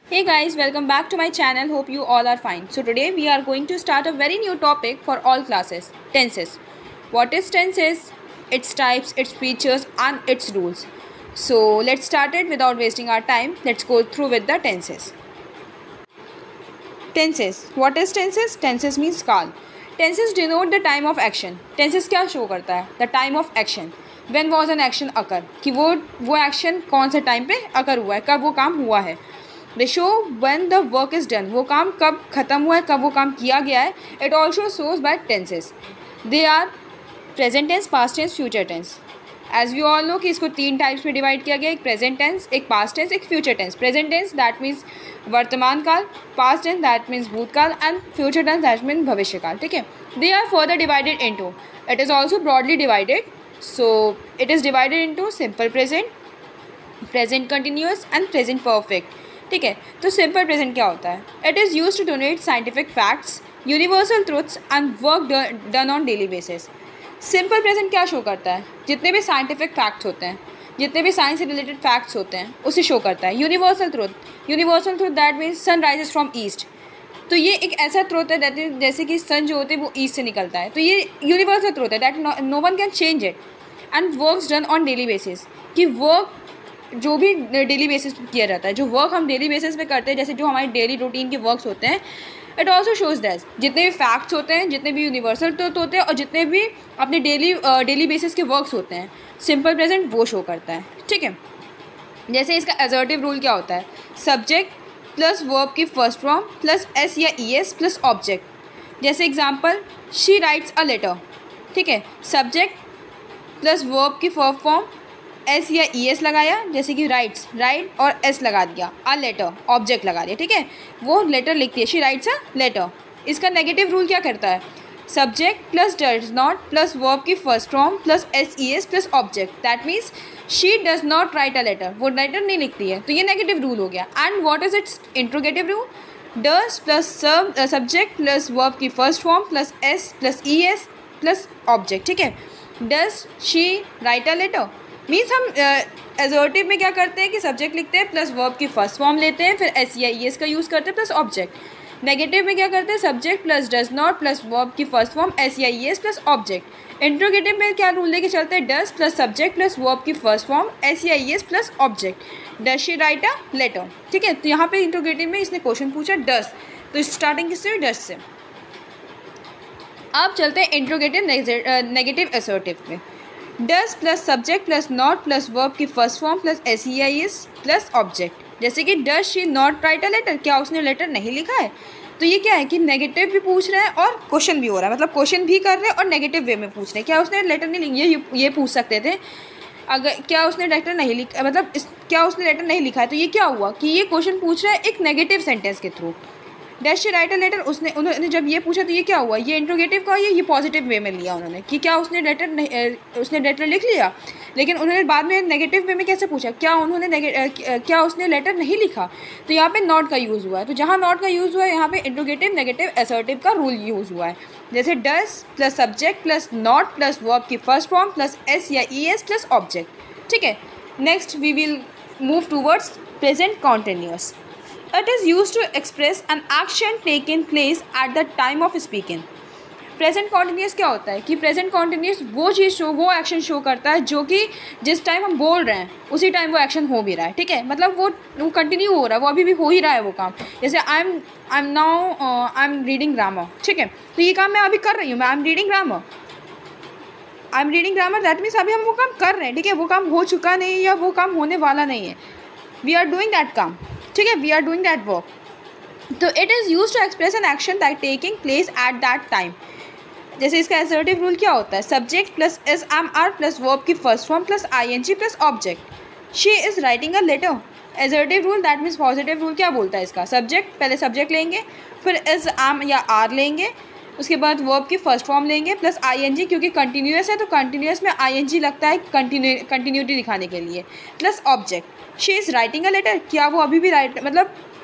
Hey guys, welcome back to my channel. Hope you all are fine. So today we are going to start a very new topic for all classes, tenses. What is tenses? Its types, its features and its rules. So let's start it without wasting our time. Let's go through with the tenses. Tenses. What is tenses? Tenses means काल. Tenses denote the time of action. Tenses क्या show करता है? The time of action. When was an action occur? कि वो action कौन से time पे occur हुआ है, कब वो काम हुआ है. They show when the work is done. वो काम कब ख़त्म हुआ है, कब वो काम किया गया है. It also shows by tenses. They are present tense, past tense, future tense. As we all know कि इसको तीन टाइप्स में डिवाइड किया गया, एक प्रेजेंट टेंस, एक पास्ट टेंस, एक future tense. Present tense that means वर्तमान काल, पास्ट टेंस दैट मीन्स भूतकाल and future tense that means भविष्य काल. ठीक है, they are further divided into, it is also broadly divided. So it is divided into simple present, present continuous and present perfect. ठीक है, तो simple present क्या होता है? It is used to donate scientific facts, universal truths and work done on daily basis. Simple present क्या show करता है? जितने भी साइंटिफिक फैक्ट्स होते हैं, जितने भी साइंस से रिलेटेड फैक्ट्स होते हैं, उसे शो करता है. Universal truth that means sun rises from east. तो ये एक ऐसा ट्रूथ है दैट जैसे कि सन जो होते हैं वो ईस्ट से निकलता है. तो ये यूनिवर्सल ट्रूथ है that no one can change it. And works done on daily basis, कि वर्क जो भी डेली बेसिस पे किया जाता है, जो वर्क हम डेली बेसिस पे करते हैं, जैसे जो हमारे डेली रूटीन के वर्क्स होते हैं. इट ऑल्सो शोज़ दैट जितने भी फैक्ट्स होते हैं, जितने भी यूनिवर्सल ट्रूथ होते हैं और जितने भी अपने डेली बेसिस के वर्क्स होते हैं, सिंपल प्रेजेंट वो शो करता है. ठीक है, जैसे इसका असर्टिव रूल क्या होता है? सब्जेक्ट प्लस वर्ब की फर्स्ट फॉर्म प्लस एस या ई एस प्लस ऑब्जेक्ट. जैसे example, she writes a letter. ठीक है, सब्जेक्ट प्लस वर्ब की फर्स्ट फॉर्म, एस या ई एस लगाया, जैसे कि राइट्स, राइट और एस लगा दिया, अ लेटर ऑब्जेक्ट लगा दिया. ठीक है, वो लेटर लिखती है, शी राइट्स अ लेटर. इसका नेगेटिव रूल क्या करता है? Subject plus does not plus verb की first form plus S E S plus object. That means she does not write a letter, वो लेटर नहीं लिखती है. तो ये नेगेटिव रूल हो गया. And what is its interrogative rule? Does plus subject plus verb की first form plus S plus E S plus object. ठीक है, does she write a letter means हम एजर्टिव में क्या करते हैं कि सब्जेक्ट लिखते हैं प्लस वर्ब की फर्स्ट फॉर्म लेते हैं, फिर एस या ई एस का यूज़ करते हैं प्लस ऑब्जेक्ट. नेगेटिव में क्या करते हैं? Subject plus does not plus verb की फर्स्ट फॉर्म एस या E S plus object. Interrogative में क्या रूल लेके चलते हैं? Does plus subject plus verb की फर्स्ट फॉर्म एस या E S plus object. Does she write a letter. ठीक है, तो यहाँ पे इंट्रोगेटिव में इसने क्वेश्चन पूछा डज, तो स्टार्टिंग किससे हुई? डज से. अब चलते हैं इंट्रोगेटिव नेगेटिव असर्टिव में. Does plus subject plus not plus verb की first form plus S E I S plus object. जैसे कि does she not write a letter, क्या उसने लेटर नहीं लिखा है? तो ये क्या है कि नेगेटिव भी पूछ रहे हैं और क्वेश्चन भी हो रहा है, मतलब क्वेश्चन भी कर रहे हैं और नेगेटिव वे में पूछ रहे हैं. क्या उसने लेटर नहीं लिखा? ये पूछ सकते थे अगर क्या उसने लेटर नहीं लिखा, मतलब क्या उसने लेटर नहीं लिखा है. तो ये क्या हुआ कि ये क्वेश्चन पूछ रहा है एक नेगेटिव सेंटेंस के through. Does she write a letter, उन्होंने जब ये पूछा तो ये क्या हुआ? ये इंट्रोगेटिव का ये पॉजिटिव वे में लिया उन्होंने कि क्या उसने लेटर लिख लिया. लेकिन उन्होंने बाद में नेगेटिव वे में कैसे पूछा? क्या उसने लेटर नहीं लिखा? तो यहाँ पे नॉट का यूज़ हुआ है. तो जहाँ नॉट का यूज़ हुआ है यहाँ पे इंट्रोगेटिव नेगेटिव असर्टिव का रूल यूज़ हुआ है. जैसे does plus subject plus not plus verb की फर्स्ट फॉर्म प्लस एस या ई एस प्लस ऑब्जेक्ट. ठीक है, next we will move towards present continuous. It is used to express an action taken place at the time of speaking. Present continuous क्या होता है कि present continuous वो action show करता है जो कि जिस टाइम हम बोल रहे हैं उसी टाइम वो एक्शन हो भी रहा है. ठीक है, मतलब वो कंटिन्यू हो रहा है, वो अभी भी हो ही रहा है वो काम. जैसे आई एम रीडिंग ग्रामर. ठीक है, तो ये काम मैं अभी कर रही हूँ, मैं I am reading grammar. That means अभी हम वो काम कर रहे हैं. ठीक है, वो काम हो चुका नहीं या वो काम होने वाला नहीं है. वी आर डूइंग दैट काम. ठीक है, we are doing that work. तो it is use to express an action that taking place at that time. जैसे इसका असर्टिव रूल क्या होता है? Subject plus is am are plus verb की first form plus I N G plus object. She is writing a letter. Assertive rule that means positive rule क्या बोलता है इसका? सब्जेक्ट, पहले सब्जेक्ट लेंगे, फिर एस एम या आर लेंगे, उसके बाद वर्ब की फर्स्ट फॉर्म लेंगे प्लस आई एन जी, क्योंकि कंटिन्यूस है तो कंटिन्यूस में आई एन जी लगता है कंटिन्यूटी दिखाने के लिए, plus object. She is writing a letter, क्या वो अभी भी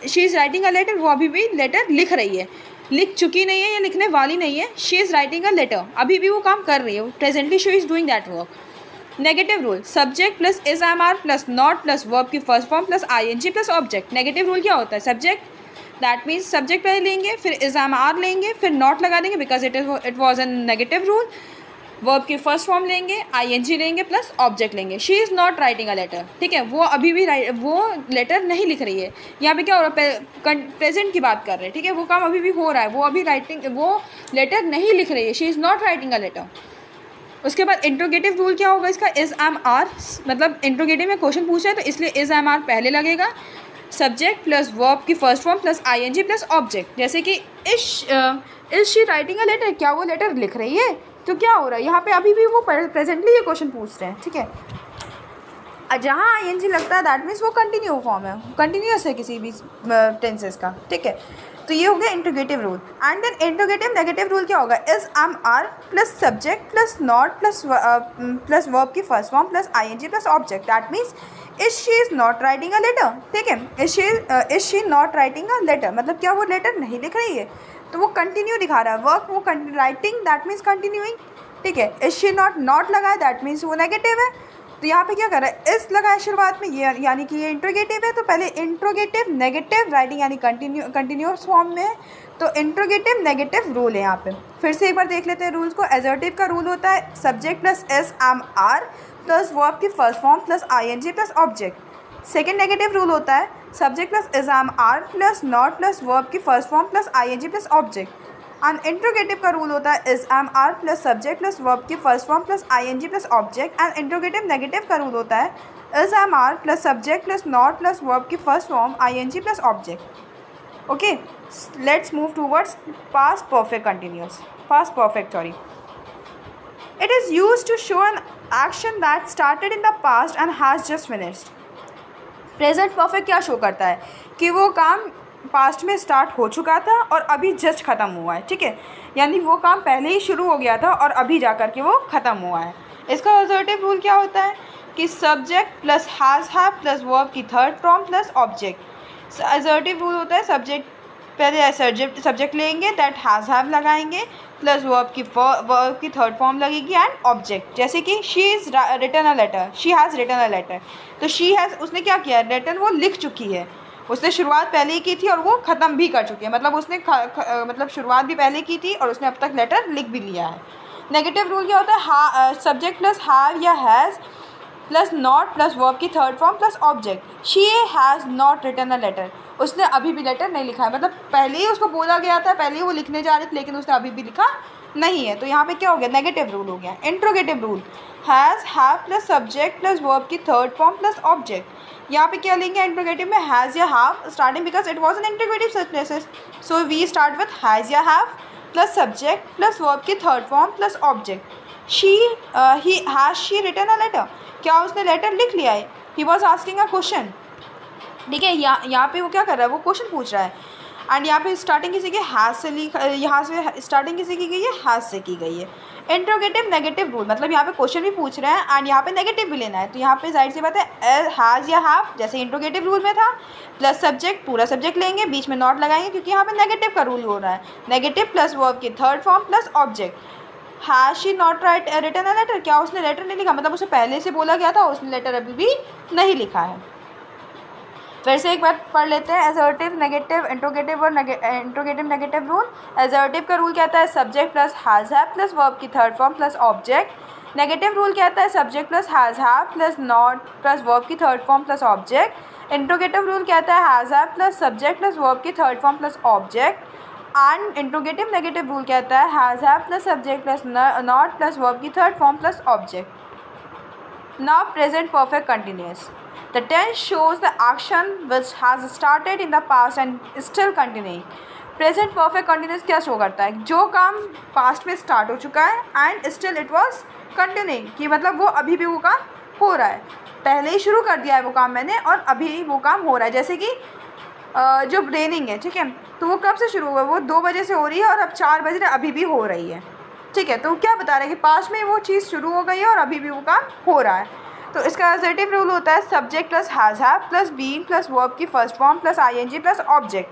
she is writing a letter, वो अभी भी लेटर लिख रही है, लिख चुकी नहीं है या लिखने वाली नहीं है. She is writing a letter, अभी भी वो काम कर रही है, presently she is doing that work. Negative rule, subject plus is am are plus not plus verb की first form plus ING plus object. Negative rule क्या होता है? सब्जेक्ट, दैट मीन्स सब्जेक्ट पहले लेंगे, फिर इज एम आर लेंगे, फिर not लगा देंगे because it was an negative rule. Verb की फर्स्ट फॉर्म लेंगे, आईएनजी लेंगे प्लस ऑब्जेक्ट लेंगे। She is not writing a letter, ठीक है, वो अभी भी वो लेटर नहीं लिख रही है। यहाँ पे क्या हो रहा है? प्रेजेंट की बात कर रहे हैं, ठीक है, वो काम अभी भी हो रहा है, वो अभी वो लेटर नहीं लिख रही है। She is not writing a letter. उसके बाद इंट्रोगेटिव रूल क्या होगा इसका? इज एम आर, मतलब इंट्रोगेटिव में क्वेश्चन पूछ रहा है तो इसलिए इज एम आर पहले लगेगा, सब्जेक्ट प्लस वर्ब की first form plus ING plus object. जैसे कि is she writing a letter, क्या वो लेटर लिख रही है? तो क्या हो रहा है यहाँ पे? अभी भी वो प्रेजेंटली ये क्वेश्चन पूछ रहे हैं, ठीक है। जहाँ आईएनजी लगता है दैट मीन्स वो कंटिन्यू फॉर्म है, कंटिन्यूस है किसी भी टेंसेस का, ठीक है। तो ये हो गया interrogative rule. And then interrogative negative rule क्या होगा? Is am are plus subject plus not plus verb की first form plus ING plus object. That means is she is not writing a letter, ठीक है। Is she not writing a letter मतलब क्या वो letter नहीं लिख रही है? तो वो कंटिन्यू दिखा रहा है, वर्क वो राइटिंग दैट मीन्स कंटिन्यूइंग, ठीक है। इज शी नॉट लगाए दैट मीन्स वो नेगेटिव है। तो यहाँ पे क्या कर रहा है? इस लगाया शुरुआत में, ये यानी कि ये इंट्रोगेटिव है, तो पहले इंट्रोगेटिव नेगेटिव राइटिंग यानी कंटिन्यूअस फॉर्म में है, तो इंट्रोगेटिव नेगेटिव रूल है यहाँ पे। फिर से एक बार देख लेते हैं रूल्स को। एजर्टिव का रूल होता है subject plus is am are plus verb की first form plus ING plus object. Second negative rule होता है subject plus is am are plus not plus verb की first form plus ING plus object. And interrogative का rule होता है is am are plus subject plus verb की first form plus ING plus object. And interrogative negative का rule होता है is am are plus subject plus not plus verb की first form ING plus object. Okay, let's move towards past perfect continuous, past perfect, sorry. It is used to show an action that started in the past and has just finished. Present perfect क्या show करता है? कि वो काम past में start हो चुका था और अभी जस्ट ख़त्म हुआ है, ठीक है, यानी वो काम पहले ही शुरू हो गया था और अभी जा कर के वो ख़त्म हुआ है। इसका असर्टिव रूल क्या होता है? कि subject plus has have plus verb की third form plus object. Assertive rule होता है सब्जेक्ट पहले सब्जेक्ट लेंगे, दैट हैज़ हैव लगाएंगे प्लस वर्ब की थर्ड फॉर्म लगेगी एंड ऑब्जेक्ट। जैसे कि she is written a letter, she has written a letter, तो शी हैज़ उसने क्या किया? रिटन वो लिख चुकी है, उसने शुरुआत पहले ही की थी और वो ख़त्म भी कर चुकी है, मतलब उसने मतलब शुरुआत भी पहले की थी और उसने अब तक लेटर लिख भी लिया है। नेगेटिव रूल क्या होता है? सब्जेक्ट प्लस हैव या has plus not plus verb की third form plus object. She has not written a letter, उसने अभी भी लेटर नहीं लिखा है, मतलब पहले ही उसको बोला गया था, पहले ही वो लिखने जा रहे थे लेकिन उसने अभी भी लिखा नहीं है। तो यहाँ पे क्या हो गया? नेगेटिव रूल हो गया। Interrogative rule has have plus subject plus verb की थर्ड फॉर्म प्लस ऑब्जेक्ट। यहाँ पे क्या लेंगे? इंट्रोगेटिव में हैज़ या have starting because it was an interrogative sentences, so we start with has या have plus subject plus verb की third form plus object. Has she written a letter, क्या उसने लेटर लिख लिया है? He was asking a question, ठीक है, यहाँ पे वो क्या कर रहा है? वो क्वेश्चन पूछ रहा है। एंड यहाँ पे स्टार्टिंग किसी के हैज़ से यहाँ से स्टार्टिंग किसी की गई है? हैज़ से की गई है। इंट्रोगेटिव नेगेटिव रूल मतलब यहाँ पे क्वेश्चन भी पूछ रहे हैं एंड यहाँ पे नेगेटिव भी लेना है, तो यहाँ पे जाहिर सी बात है हैज़ या हैव जैसे इंट्रोगेटिव रूल में था, प्लस सब्जेक्ट, पूरा सब्जेक्ट लेंगे, बीच में नॉट लगाएंगे क्योंकि यहाँ पे नेगेटिव का रूल हो रहा है। नेगेटिव प्लस वर्ब की third form plus object. Has she not written a letter, क्या उसने लेटर नहीं लिखा? मतलब उसे पहले से बोला गया था, उसने लेटर अभी भी नहीं लिखा है। फिर से एक बार पढ़ लेते हैं असर्टिव नेगेटिव इंट्रोगेटिव और इंट्रोगेटिव नेगेटिव रूल। असर्टिव का रूल कहता है subject plus has have plus verb की third form plus object. Negative rule कहता है subject plus has have plus not plus verb की third form plus object. Interrogative rule कहता है has have plus subject plus verb की third form plus object. And interrogative negative rule कहता है has have plus subject plus not plus verb की third form plus object. Now present perfect continuous, the tense shows the action which has started in the past and still continuing. Present perfect continuous क्या show करता है? जो काम past में start हो चुका है and still it was continuing, कि मतलब वो अभी भी वो काम हो रहा है, पहले ही शुरू कर दिया है वो काम मैंने और अभी वो काम हो रहा है। जैसे कि जो रेनिंग है, ठीक है, तो वो कब से शुरू हुआ? वो 2 बजे से हो रही है और अब 4 बज रहे अभी भी हो रही है, ठीक है। तो क्या बता रहे हैं कि पास्ट में वो चीज़ शुरू हो गई है और अभी भी वो काम हो रहा है। तो इसका असर्टिव रूल होता है subject plus has have plus being plus verb की first form plus ING plus object,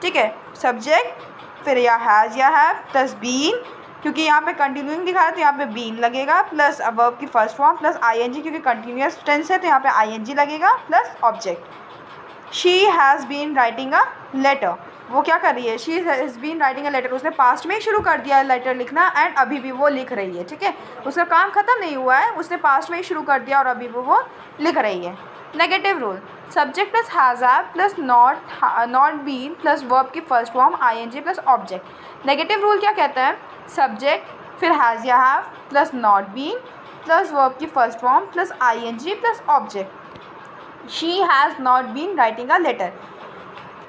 ठीक है। सब्जेक्ट फिर या हैज़ या हैव प्लस बीइंग क्योंकि यहाँ पे कंटिन्यूइंग दिखा रहा है तो यहाँ पे बीन लगेगा प्लस वर्ब की फर्स्ट फॉर्म प्लस आईएनजी, क्योंकि कंटिन्यूअस टेंस है तो यहाँ पे आईएनजी लगेगा plus object. She has been writing a letter, वो क्या कर रही है, she has been writing a letter, उसने पास्ट में ही शुरू कर दिया है लेटर लिखना एंड अभी भी वो लिख रही है, ठीक है, उसका काम ख़त्म नहीं हुआ है, उसने पास्ट में ही शुरू कर दिया और अभी भी वो लिख रही है। Negative rule, subject plus has have plus not been plus verb की first form ING plus object. Negative rule क्या कहता है, सब्जेक्ट फिर हैज़ या have plus not been plus verb की first form plus ING plus object. She has not been writing a letter,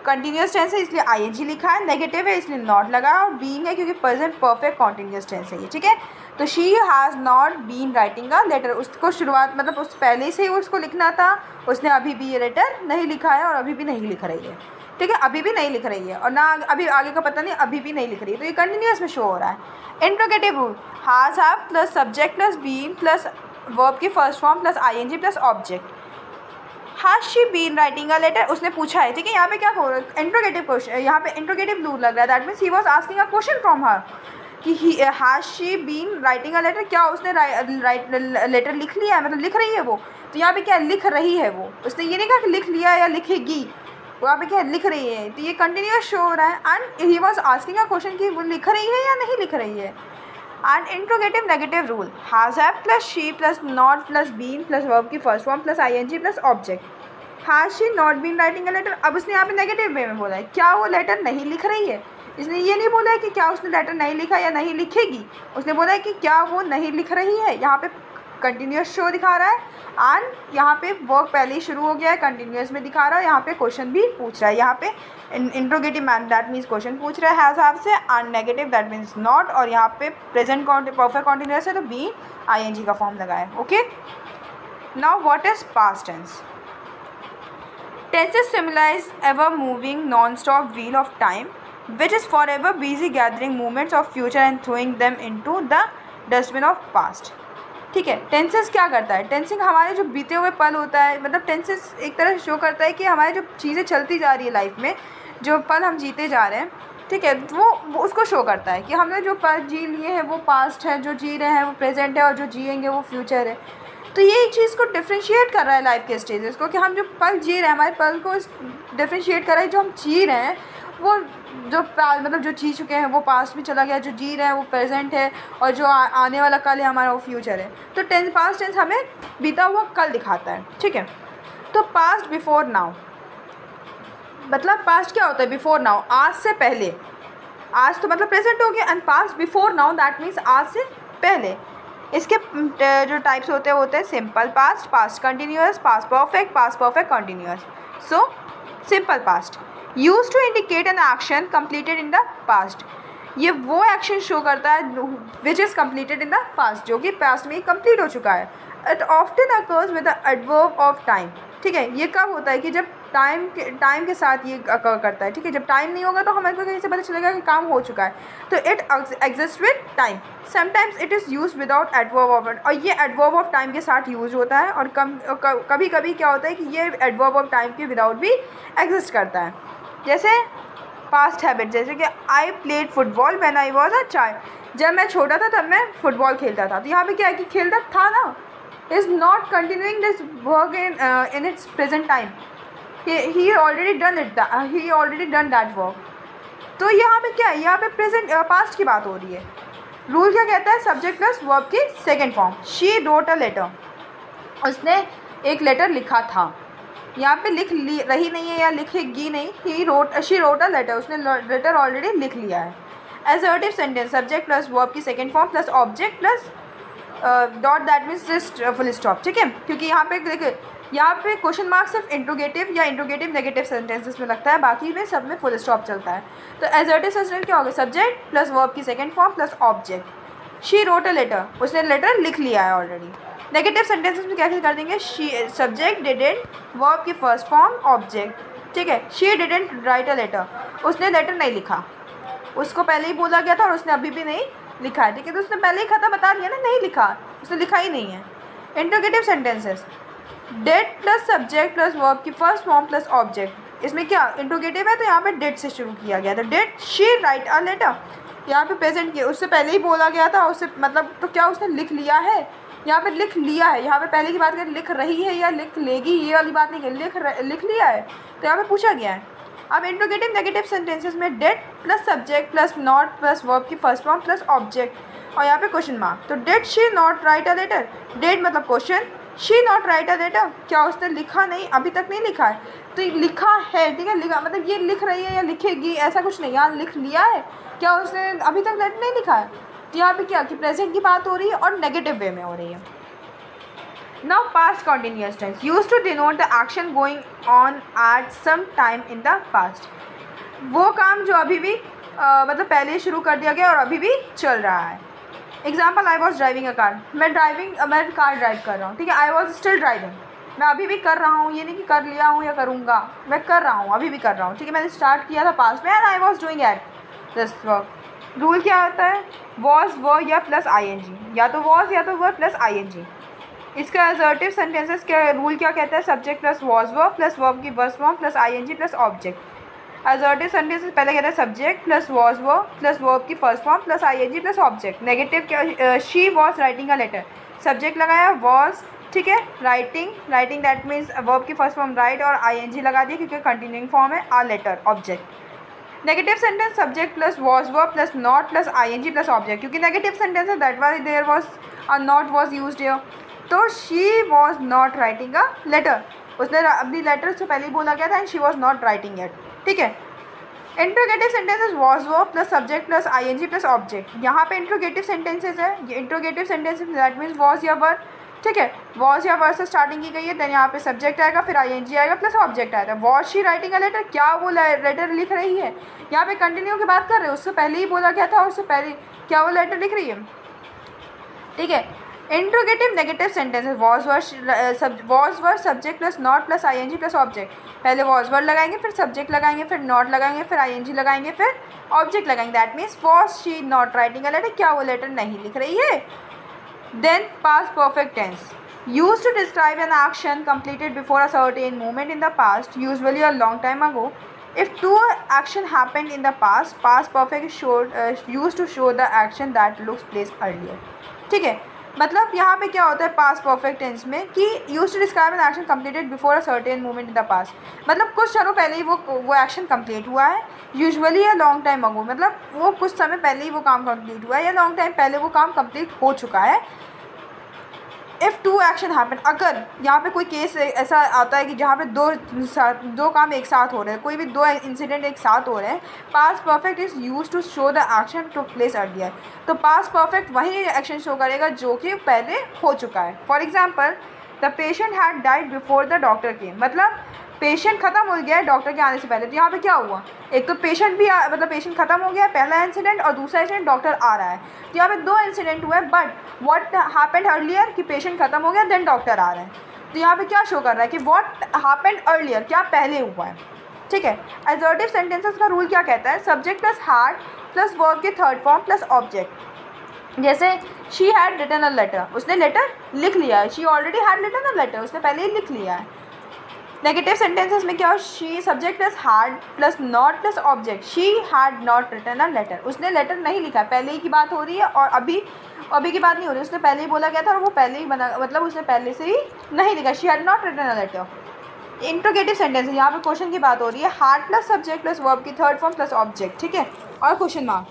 continuous tense है इसलिए ING लिखा है, नेगेटिव है इसलिए नॉट लगा और बीइंग है क्योंकि प्रेजेंट परफेक्ट कॉन्टिन्यूस टेंस है ये, ठीक है। तो she has not been writing a letter, उसको शुरुआत मतलब उस पहले से ही उसको लिखना था, उसने अभी भी ये लेटर नहीं लिखा है और अभी भी नहीं लिख रही है, ठीक है, अभी भी नहीं लिख रही है और ना अभी आगे का पता नहीं, अभी भी नहीं लिख रही है, तो ये कंटिन्यूस में शो हो रहा है। Interrogative rule, has have plus subject plus been plus verb की first form plus ING plus object. Has she been writing a letter, उसने पूछा है, ठीक है, यहाँ पे क्या इंट्रोगेटिव क्वेश्चन, यहाँ पे इंट्रोगेटिव रूल लग रहा है, that means he was asking a question from her कि has she been writing a letter, क्या उसने लेटर लिख लिया है, मतलब लिख रही है वो, तो यहाँ पे क्या लिख रही है वो, उसने ये नहीं कहा कि लिख लिया या लिखेगी, वहाँ पे क्या लिख रही है, तो ये कंटिन्यूस शो हो रहा है and he was asking a question कि वो लिख रही है या नहीं लिख रही है। And interrogative negative rule, has have plus she plus not plus been plus verb की first form plus ING plus object. Has she not been writing a letter, अब उसने यहाँ पे नेगेटिव वे में बोला है, क्या वो लेटर नहीं लिख रही है, इसने ये नहीं बोला है कि क्या उसने लेटर नहीं लिखा या नहीं लिखेगी, उसने बोला है कि क्या वो नहीं लिख रही है। यहाँ पे कंटिन्यूस शो दिखा रहा है एंड यहाँ पे वर्क पहले ही शुरू हो गया है, कंटिन्यूस में दिखा रहा है, यहाँ पे क्वेश्चन भी पूछ रहा है, यहाँ पे interrogative man that means question पूछ रहा है हैज़ हैव से, and negative that means not, और यहाँ पे प्रेजेंट परफेक्ट कॉन्टिन्यूस है तो बी आईएनजी का फॉर्म लगा है, okay. Now what is past tense? Tenses symbolize ever moving non-stop wheel of time which is forever busy gathering moments of future and throwing them into the dustbin of past, ठीक है। Tenses क्या करता है, tensing हमारे जो बीते हुए पल होता है, मतलब टेंसेस एक तरह शो करता है कि हमारे जो चीज़ें चलती जा रही है लाइफ में, जो पल हम जीते जा रहे हैं, ठीक है, वो उसको शो करता है कि हमने जो पल जी लिए हैं वो पास्ट है, जो जी रहे हैं वो प्रेजेंट है और जो जिएंगे वो फ्यूचर है। तो ये एक चीज़ को डिफ्रेंशिएट कर रहा है लाइफ के स्टेजेस को, कि हम जो पल जी रहे हैं हमारे पल को डिफ्रेंशिएट कर रहा है, जो हम जी रहे हैं वो जो मतलब जो जी चुके हैं वो पास्ट में चला गया, जो जी रहे हैं वो प्रेजेंट है और जो आने वाला कल है हमारा वो फ्यूचर है। तो पास्ट टेंस हमें बीता हुआ कल दिखाता है, ठीक है। तो पास्ट बिफोर नाउ, मतलब पास्ट क्या होता है, बिफोर नाउ, आज से पहले, आज तो मतलब प्रेजेंट हो गया, and past before now that means आज से पहले। इसके जो टाइप्स होते हैं वो होते हैं simple past, past continuous, past perfect continuous. So simple past use to indicate an action completed in the past, ये वो एक्शन शो करता है which is completed in the past, जो कि पास्ट में ही कंप्लीट हो चुका है। It often occurs with the adverb of time, ठीक है, ये कब होता है कि जब टाइम के साथ ये अकर करता है, ठीक है, जब टाइम नहीं होगा तो हमें को कहीं से पता चलेगा कि काम हो चुका है, तो it exist with time. Sometimes it is use without adverb of, और ये एडवर्ब ऑफ टाइम के साथ यूज होता है, और कभी कभी क्या होता है कि ये एडवर्ब ऑफ टाइम के विदाउट भी एग्जिस्ट करता है। जैसे पास्ट हैबिट, जैसे कि I played football when I was a child, जब मैं छोटा था तब मैं फुटबॉल खेलता था, तो यहाँ पे क्या है कि खेलता था ना, is not continuing this work in its present time, he already done that work। तो यहाँ पे क्या है, यहाँ पे प्रेजेंट पास्ट की बात हो रही है। रूल क्या कहता है, सब्जेक्ट प्लस वर्ब की second form. She wrote a letter, उसने एक लेटर लिखा था, यहाँ पे लिख रही नहीं है या लिखेगी नहीं, शी रोट अ लेटर, उसने लेटर ऑलरेडी लिख लिया है। Assertive sentence, subject plus verb की second form plus object plus dot that means just full stop, ठीक है, क्योंकि यहाँ पे देखिए यहाँ पे क्वेश्चन मार्क सिर्फ इंट्रोगेटिव या इंट्रोगेटिव नेगेटिव सेंटेंसेस में लगता है, बाकी में सब में फुल स्टॉप चलता है। तो असर्टिव सेंटेंस क्या होगा, सब्जेक्ट प्लस वर्ब की second form plus object. She wrote a letter, उसने लेटर लिख लिया है ऑलरेडी। नेगेटिव सेंटेंसेस में कैसे कर देंगे, शी सब्जेक्ट डिडंट, वर्ब की फर्स्ट फॉर्म ऑब्जेक्ट, ठीक है। She didn't write a letter, उसने लेटर नहीं लिखा, उसको पहले ही बोला गया था और उसने अभी भी नहीं लिखा है, ठीक है, तो उसने पहले ही खत्म बता दिया ना, नहीं लिखा, उसने लिखा ही नहीं है। Interrogative sentences, did plus subject plus verb की फर्स्ट फॉर्म प्लस ऑब्जेक्ट, इसमें क्या इंट्रोगेटिव है तो यहाँ पे डेट से शुरू किया गया था, did she write a letter, यहाँ पे प्रेजेंट के उससे पहले ही बोला गया था, उससे मतलब तो क्या उसने लिख लिया है, यहाँ पे लिख लिया है। यहाँ पे पहले की बात करें लिख रही है या लिख लेगी, ये वाली बात नहीं है, लिख लिया है, तो यहाँ पे पूछा गया है। अब इंट्रोगेटिव नेगेटिव सेंटेंसेस में did plus subject plus not plus verb की फर्स्ट फॉर्म प्लस ऑब्जेक्ट और यहाँ पे क्वेश्चन मार्क। तो did she not write a letter, did मतलब question, she not write a letter, क्या उसने लिखा नहीं, अभी तक नहीं लिखा है, तो लिखा है, ठीक है, लिखा मतलब ये लिख रही है या लिखेगी ऐसा कुछ नहीं, यहाँ लिख लिया है, क्या उसने अभी तक लेटर नहीं लिखा है। तो यहाँ पे क्या कि प्रेजेंट की बात हो रही है और नेगेटिव वे में हो रही है। Now past continuous tense used to denote the action going on at some time in the past, वो काम जो अभी भी मतलब पहले शुरू कर दिया गया और अभी भी चल रहा है। Example, I was driving a car, मैं कार ड्राइव कर रहा हूँ, ठीक है, आई वॉज स्टिल ड्राइविंग, मैं अभी भी कर रहा हूँ, ये नहीं कि कर लिया हूँ या करूँगा, मैं कर रहा हूँ, अभी भी कर रहा हूँ, ठीक है, मैंने स्टार्ट किया था पास्ट में and I was doing at this work. Rule क्या होता है, वॉज व या प्लस आईएनजी, या तो वॉज या तो व प्लस आईएनजी। इसका असर्टिव सेंटेंसेस का रूल क्या कहता है, subject plus was were plus verb की first form plus ING plus object. Assertive sentences पहले कहता है subject plus was were plus verb की first form plus ING plus object. Negative क्या, she was writing a letter, subject लगाया was, ठीक है, writing that means verb की first form right और आईएनजी लगा दिया क्योंकि कंटिन्यूइंग फॉर्म है, a letter object. Negative sentence subject plus was verb plus not plus ING plus object, क्योंकि नेगेटिव सेंटेंस है that was there was a not was used here, तो she was not writing a letter, उसने अपनी letter से पहले ही बोला गया था and she was not writing it, ठीक है। Interrogative sentences was verb plus subject plus ING plus object, यहाँ पे इंट्रोगेटिव सेंटेंसेस है, ये interrogative sentences that means was या वर, ठीक है, वॉज या वर से स्टार्टिंग की गई है, देन यहाँ पे सब्जेक्ट आएगा, फिर आईएनजी आएगा प्लस ऑब्जेक्ट आएगा। Was she writing a letter, क्या वो लेटर लिख रही है, यहाँ पे कंटिन्यू की बात कर रहे हैं, उससे पहले ही बोला गया था, उससे पहले क्या वो लेटर लिख रही है, ठीक है। Interrogative negative sentences was were subject plus not plus ING plus object, पहले वॉज वर लगाएंगे, फिर सब्जेक्ट लगाएंगे, फिर नॉट लगाएंगे, फिर आईएनजी लगाएंगे, फिर ऑब्जेक्ट लगाएंगे, that means was she not writing a letter, क्या वो लेटर नहीं लिख रही है। Then past perfect tense used to describe an action completed before a certain moment in the past, usually a long time ago. If two action happened in the past, past perfect used to show the action that looks placed earlier, ठीक है। मतलब यहाँ पे क्या होता है past perfect tense में कि use to describe an action completed before a certain moment in the past, मतलब कुछ क्षणों पहले ही वो एक्शन कंप्लीट हुआ है, यूजुअली या लॉन्ग टाइम अगो, मतलब वो कुछ समय पहले ही वो काम कंप्लीट हुआ है या लॉन्ग टाइम पहले वो काम कंप्लीट हो चुका है। इफ़ टू एक्शन हैपन, अगर यहाँ पे कोई केस ऐसा आता है कि जहाँ पे दो काम एक साथ हो रहे हैं, कोई भी दो इंसिडेंट एक साथ हो रहे हैं, past perfect is use to show the action to place earlier, तो पास्ट परफेक्ट वही एक्शन शो करेगा जो कि पहले हो चुका है। For example, the patient had died before the doctor came, मतलब पेशेंट ख़त्म हो गया है डॉक्टर के आने से पहले, तो यहाँ पे क्या हुआ, एक तो पेशेंट भी मतलब पेशेंट ख़त्म हो गया पहला इंसिडेंट, और दूसरा इंसिडेंट डॉक्टर आ रहा है, तो यहाँ पे दो इंसिडेंट हुए, बट व्हाट हैपेंड अर्लियर कि पेशेंट ख़त्म हो गया देन डॉक्टर आ रहे हैं, तो यहाँ पे क्या शो कर रहा है कि व्हाट हैपेंड अर्लियर, क्या पहले हुआ है, ठीक है। असर्टिव सेंटेंसेस का रूल क्या कहता है, subject plus had plus verb के थर्ड फॉर्म प्लस ऑब्जेक्ट। जैसे she had written a letter, उसने लेटर लिख लिया है, she already had written a letter, उसने पहले ही लिख लिया है। नेगेटिव सेंटेंसेस में क्या हो, she subject plus had plus not plus object, she had not written a letter, उसने लेटर नहीं लिखा है, पहले ही की बात हो रही है और अभी की बात नहीं हो रही, उसने पहले ही बोला गया था और वो पहले ही बना, मतलब उसने पहले से ही नहीं लिखा, she had not written a letter. Interrogative sentence, यहाँ पे क्वेश्चन की बात हो रही है, had plus subject plus verb की थर्ड फॉर्म प्लस ऑब्जेक्ट, ठीक है, और question mark,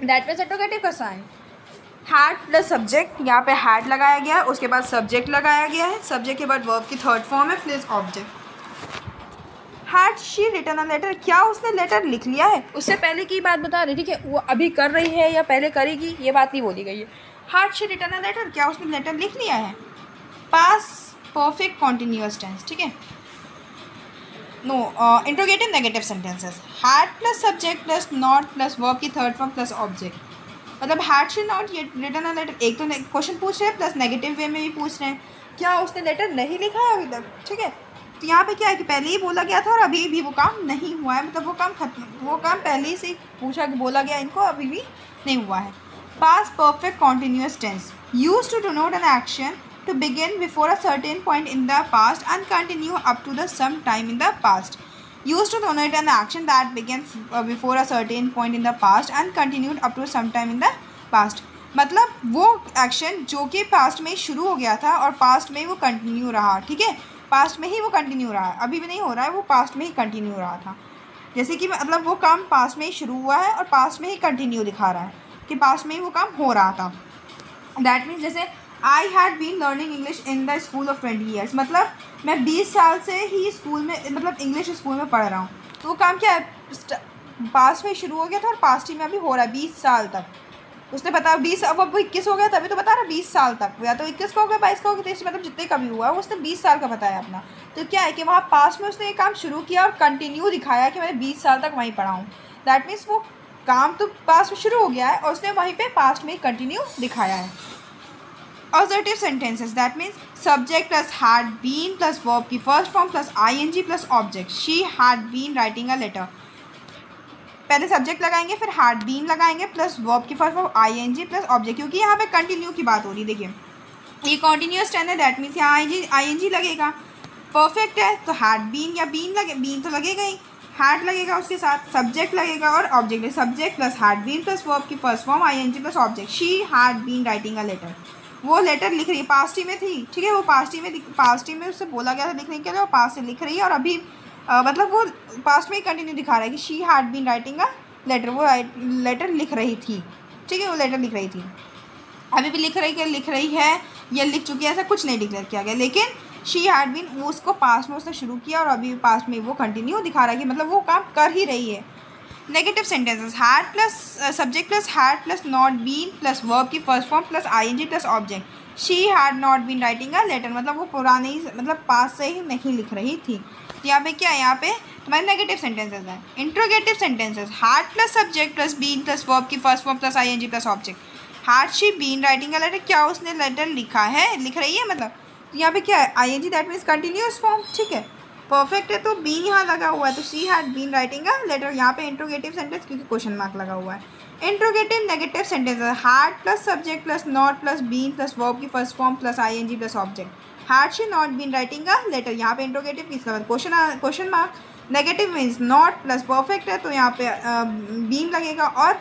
that means interrogative का साइन। हैड प्लस सब्जेक्ट, यहाँ पे हैड लगाया गया है, उसके बाद सब्जेक्ट लगाया गया है, सब्जेक्ट के बाद वर्ब की थर्ड फॉर्म है plus object. Had she written a letter, क्या उसने लेटर लिख लिया है, उससे पहले की बात बता रही, ठीक है, वो अभी कर रही है या पहले करेगी ये बात नहीं बोली गई है। Had she written a letter, क्या उसने लेटर लिख लिया है, पास्ट परफेक्ट कॉन्टिन्यूअस टेंस, ठीक है। No interrogative negative sentences, had plus subject plus not plus verb की थर्ड फॉर्म प्लस ऑब्जेक्ट, मतलब had she not written a letter, एक तो क्वेश्चन पूछ रहे हैं प्लस नेगेटिव वे में भी पूछ रहे हैं, क्या उसने लेटर नहीं लिखा है अभी तक, ठीक है, तो यहाँ पे क्या है कि पहले ही बोला गया था और अभी भी वो काम नहीं हुआ है, मतलब वो काम पहले ही से पूछा बोला गया, इनको अभी भी नहीं हुआ है। Past perfect continuous tense used to denote an action to begin before a certain point in the past and continue up to the some time in the past, used to denote an action that began before a certain point in the past and continued up to some time in the past. मतलब वो action जो कि past में शुरू हो गया था और पास्ट में वो कंटिन्यू रहा, ठीक है, पास्ट में ही वो कंटिन्यू रहा है, अभी भी नहीं हो रहा है, वो पास्ट में ही कंटिन्यू रहा था। जैसे कि मतलब वो काम पास्ट में ही शुरू हुआ है और पास्ट में ही कंटिन्यू दिखा रहा है कि पास्ट में ही वो काम हो रहा था। दैट मीन्स जैसे I had been learning English in the school of 20 years, मतलब मैं 20 साल से ही स्कूल में मतलब इंग्लिश स्कूल में पढ़ रहा हूँ। तो वो काम क्या है, पास्ट में शुरू हो गया था और पास्ट ही में अभी हो रहा है 20 साल तक। उसने बता 20, अब वो 21 हो गया तभी तो बता रहा 20 साल तक, या तो 21 का हो गया, 22 का हो गया, 23 मतलब जितने कभी हुआ उसने 20 साल का बताया अपना। तो क्या है कि वहाँ पास्ट में उसने ये काम शुरू किया और कंटिन्यू दिखाया कि मैंने 20 साल तक वहीं पढ़ा हूँ। दैट मीन्स वो काम तो पास्ट में शुरू हो गया है और उसने वहीं पे पास्ट में कंटिन्यू दिखाया है। Assertive sentences, that means subject plus had been plus verb की first form plus ing plus object. She had been writing a letter. पहले सब्जेक्ट लगाएंगे फिर had been लगाएंगे प्लस वर्ब की first form ing plus object, क्योंकि यहाँ पे continue की बात हो रही है। देखिए ये कॉन्टीन्यूअस टेंस है, दैट मीन्स यहाँ ing लगेगा। परफेक्ट है तो had been या been लगे, been तो लगेगा ही, had लगेगा उसके साथ, सब्जेक्ट लगेगा और object, subject plus had been plus verb की first form ing plus object. She had been writing a letter, वो लेटर लिख रही है, पास्ट ही में थी, ठीक है, वो पास्ट ही में उससे बोला गया था लिखने के लिए और पास्ट से लिख रही है और अभी मतलब वो पास्ट में ही कंटिन्यू दिखा रहा है कि she had been writing a letter, वो लेटर लिख रही थी, ठीक है, वो लेटर लिख रही थी, अभी भी लिख रही है या लिख चुकी है, ऐसा कुछ नहीं डिक्लेयर किया गया, लेकिन शी हैड बीन वो उसको पास्ट में उसने शुरू किया और अभी पास्ट में वो कंटिन्यू दिखा रहा है कि मतलब वो काम कर ही रही है। Negative sentences, had plus subject plus had plus not been plus verb की first form plus ing plus object. She had not been writing a letter, मतलब वो पुराने ही मतलब पास से ही नहीं लिख रही थी। तो यहाँ पे क्या है, यहाँ पे तुम्हारे नेगेटिव सेंटेंसेस हैं। Interrogative sentences, had plus subject plus been plus verb की first form plus ing plus object. Had she been writing a letter, क्या उसने लेटर लिखा है, लिख रही है मतलब। तो यहाँ पे क्या है, ing that means continuous form, ठीक है, परफेक्ट है तो बीन यहाँ लगा हुआ है, तो she had been writing a letter, यहाँ पे इंट्रोगेटिव सेंटेंस क्योंकि क्वेश्चन मार्क लगा हुआ है। Interrogative negative sentence, had plus subject plus not plus been plus verb की first form plus ing plus object. Had she not been writing a letter, यहाँ पे interrogative किसका question mark, negative means not plus perfect है तो यहाँ पे been लगेगा और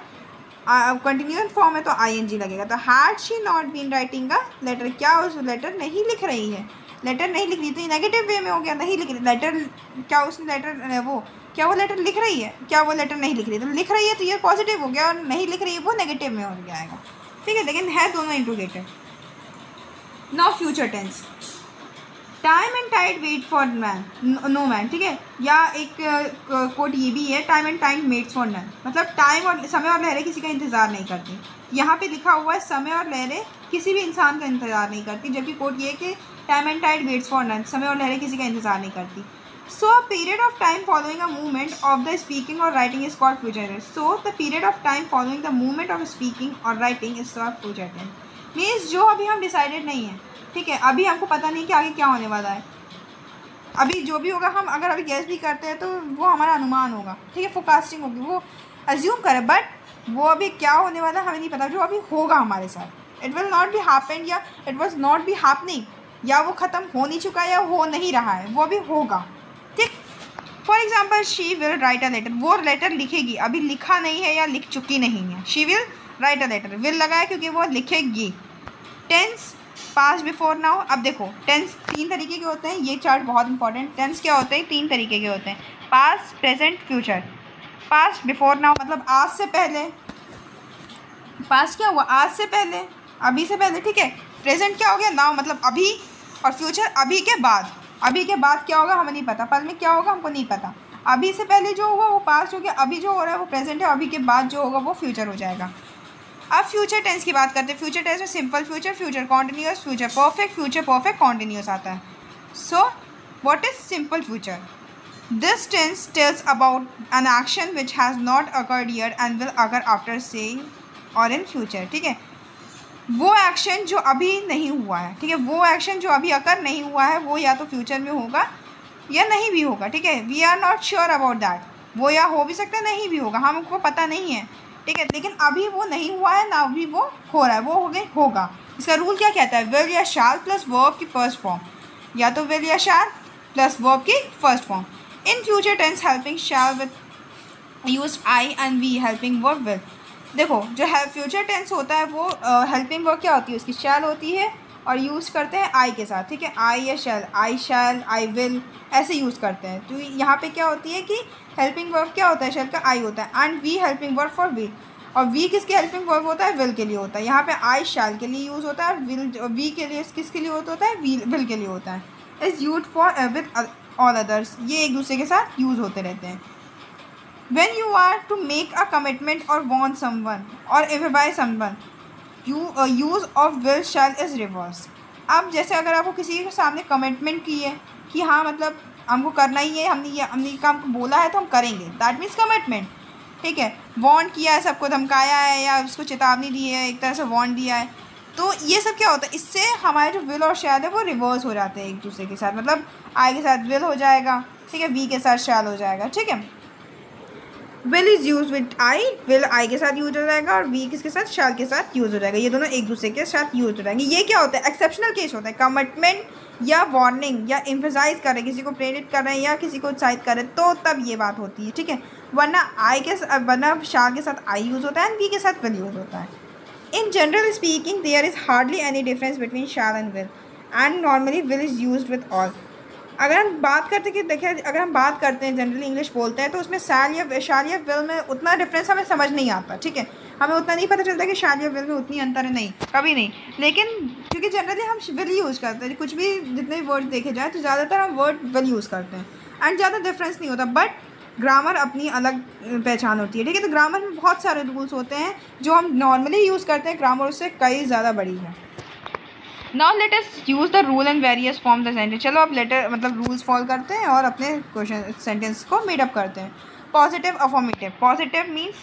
कंटिन्यूअस फॉर्म है तो ing लगेगा। तो had she not been writing a letter, क्या उस लेटर नहीं लिख रही है, लेटर नहीं लिख रही, तो ये नेगेटिव वे में हो गया, नहीं लिख रही लेटर, क्या उसने लेटर वो क्या वो लेटर लिख रही है, क्या वो लेटर नहीं लिख रही है, तो लिख रही है तो ये पॉजिटिव हो गया और नहीं लिख रही है वो नेगेटिव में हो जाएगा, ठीक है, लेकिन है दोनों interrogative. Now future tense, time and tide wait for man no man, ठीक है, या एक कोट ये भी है, time and time waits for none, मतलब टाइम और समय और लहरें किसी का इंतज़ार नहीं करती। यहाँ पे लिखा हुआ है समय और लहरें किसी भी इंसान का इंतज़ार नहीं करती, जबकि कोट ये कि time and tide waits for none, समय और लहरें किसी का इंतजार नहीं करती। So a period of time following a movement of the speaking और writing is called future tense. So the period of time following the movement of speaking और writing is called future tense. Means जो अभी हम decided नहीं है, ठीक है, अभी हमको पता नहीं कि आगे क्या होने वाला है, अभी जो भी होगा हम अगर अभी गेस भी करते हैं तो वो हमारा अनुमान होगा, ठीक है, फोरकास्टिंग होगी, वो अज्यूम करें, बट वो अभी क्या होने वाला है हमें नहीं पता, जो अभी होगा हमारे साथ, it will not be happened या it was not be happening, या वो ख़त्म हो नहीं चुका है या हो नहीं रहा है, वो अभी होगा, ठीक। For example she will write a letter, वो लेटर लिखेगी, अभी लिखा नहीं है या लिख चुकी नहीं है, she will write a letter, will लगा है क्योंकि वो लिखेगी। टेंस पास्ट बिफोर नाउ, अब देखो टेंस 3 तरीके के होते हैं, ये चार्ट बहुत इंपॉर्टेंट, टेंस क्या होते हैं 3 तरीके के होते हैं, past present future. Past before now मतलब आज से पहले, पास्ट क्या हुआ आज से पहले, अभी से पहले, ठीक है। प्रेजेंट क्या हो गया नाउ मतलब अभी, और फ्यूचर अभी के बाद, अभी के बाद क्या होगा हमें नहीं पता, पल में क्या होगा हमको नहीं पता, अभी से पहले जो हुआ वो पास्ट हो गया, अभी जो हो रहा है वो प्रेजेंट है, अभी के बाद जो होगा वो फ्यूचर हो जाएगा। अब फ्यूचर टेंस की बात करते हैं। फ्यूचर टेंस में simple future, future continuous, future perfect, future perfect continuous आता है। So what is simple future? This tense tells about an action which has not occurred year and will occur after saying or in future, ठीक है, वो action जो अभी नहीं हुआ है, ठीक है, वो एक्शन जो अभी अकर नहीं हुआ है वो या तो फ्यूचर में होगा या नहीं भी होगा, ठीक है, we are not sure about that, वो या हो भी सकता है नहीं भी होगा, हमको पता नहीं है, ठीक है, लेकिन अभी वो नहीं हुआ है ना अभी वो हो रहा है, वो हो गई होगा। इसका रूल क्या कहता है? विल या शैल प्लस वर्ब की फर्स्ट फॉर्म, या तो विल या शैल प्लस वर्ब की first form. In future tense helping shall with use I and we helping verb will. देखो जो फ्यूचर टेंस होता है वो हेल्पिंग वर्ब क्या होती है, उसकी शैल होती है और यूज़ करते हैं आई के साथ, ठीक है, आई या शैल, आई शैल, आई विल, ऐसे यूज़ करते हैं। तो यहाँ पे क्या होती है कि हेल्पिंग वर्ब क्या होता है, शैल का आई होता है, and we helping verb for we, और वी किसके हेल्पिंग वर्ब होता है, विल के लिए होता है। यहाँ पे आई शैल के लिए यूज़ होता है और विल वी के लिए किसके लिए होता है, विल के लिए होता है। Is use for with all others, ये एक दूसरे के साथ यूज़ होते रहते हैं। When you are to make a commitment or warn someone or advise someone, use of will shall is reversed। अब जैसे अगर आपको किसी के सामने कमिटमेंट की है कि हाँ मतलब हमको करना ही है, हमने काम को बोला है तो हम करेंगे, दैट मीन्स कमिटमेंट, ठीक है। वॉर्न किया है, सबको धमकाया है या उसको चेतावनी दी है, एक तरह से वॉर्न दिया है, तो ये सब क्या होता है, इससे हमारे जो विल और शैल है वो रिवर्स हो जाते हैं एक दूसरे के साथ। मतलब आई के साथ विल हो जाएगा, ठीक है, वी के साथ शैल हो जाएगा, ठीक है। Will is use with I, will I के साथ यूज हो जाएगा और वी किसके साथ, शैल के साथ यूज हो जाएगा। ये दोनों एक दूसरे के साथ यूज हो जाएंगे। ये क्या होता है, एक्सेप्शनल केस होता है, कमिटमेंट या वार्निंग या एम्फसाइज कर रहे हैं, किसी को प्रेरित कर रहे हैं या किसी को उत्साहित कर रहे हैं, तो तब ये बात होती है, ठीक है। वरना शैल के साथ आई यूज होता है एंड वी के साथ विल यूज होता है। In general speaking there is hardly any difference between shall and will, and normally will is use with all. अगर हम बात करते हैं कि देखिए, अगर हम बात करते हैं जनरली इंग्लिश बोलते हैं तो उसमें शैल या विल में उतना डिफरेंस हमें समझ नहीं आता, ठीक है, हमें उतना नहीं पता चलता कि शैल या विल में उतनी अंतर है, नहीं, कभी नहीं। लेकिन क्योंकि जनरली हम विल यूज़ करते हैं, कुछ भी जितने भी वर्ड देखे जाए तो ज़्यादातर हम वर्ड विल यूज़ करते हैं एंड ज़्यादा डिफरेंस नहीं होता, बट ग्रामर अपनी अलग पहचान होती है, ठीक है। तो ग्रामर में बहुत सारे रूल्स होते हैं जो हम नॉर्मली यूज़ करते हैं, ग्रामर उससे कई ज़्यादा बड़ी है। Now let us use the rule and various form the sentence. चलो अब मतलब रूल्स फॉलो करते हैं और अपने क्वेश्चन सेंटेंस को मेडअप करते हैं। Positive affirmative, positive means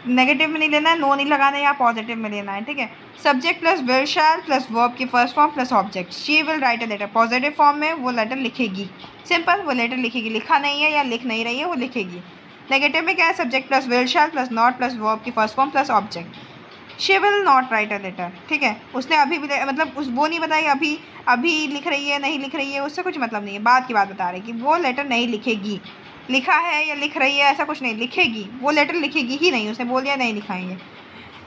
negative में नहीं लेना है, नो नहीं लगाना है, या पॉजिटिव में लेना है, ठीक है। Subject plus will shall plus verb की first form plus object. She will write a letter, positive form में वो लेटर लिखेगी, सिंपल, वो लेटर लिखेगी, लिखा नहीं है या लिख नहीं रही है, वो लिखेगी। नेगेटिव में क्या है, subject plus will shall plus not plus verb की first form plus object. She will not write a letter, ठीक है, उसने अभी भी मतलब वो नहीं बताई अभी लिख रही है, नहीं लिख रही है, उससे कुछ मतलब नहीं है, बाद की बात बता रही है कि वो लेटर नहीं लिखेगी, लिखा है या लिख रही है ऐसा कुछ नहीं, लिखेगी, वो लेटर लिखेगी ही नहीं, उसने बोल दिया नहीं लिखाएंगे।